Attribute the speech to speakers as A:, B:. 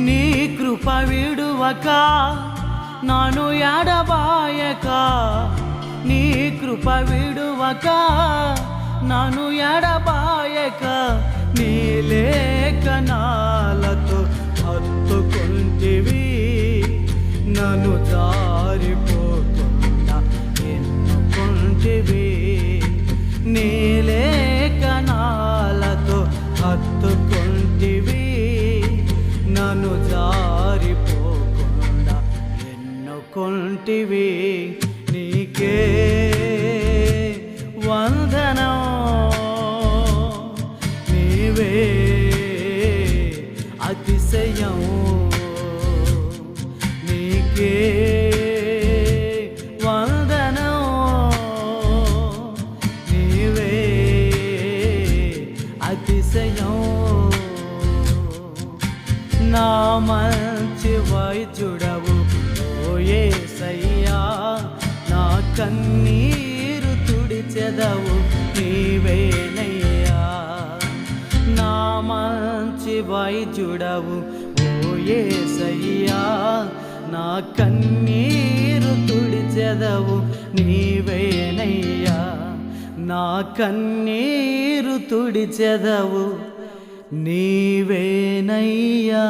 A: నీ కృప విడువక నాను ఎడబాయక, నీ కృప విడువక నాను ఎడబాయక, నీ లేఖనాలతో హత్తుకుంటివి నన్ను జారిపోకుండా ఎన్నుకుంటివి. నీ లేఖనాలతో హత్తుకుంటివి నన్ను జారిపోకుండా ఎన్నుకుంటివి. నీకే వందనం, నీవే అతిశయం, నీకే వందనం, నీవే అతిశయం. నా మంచి వైద్యుడవు ఓ యేసయ్యా, నా కన్నీరు తుడిచెదవు నీవేనయ్యా. నా మంచి వైద్యుడవు ఓ యేసయ్యా, నా కన్నీరు తుడిచెదవు నీవేనయ్యా. నా కన్నీరు తుడిచెదవు నీవేనయ్యా.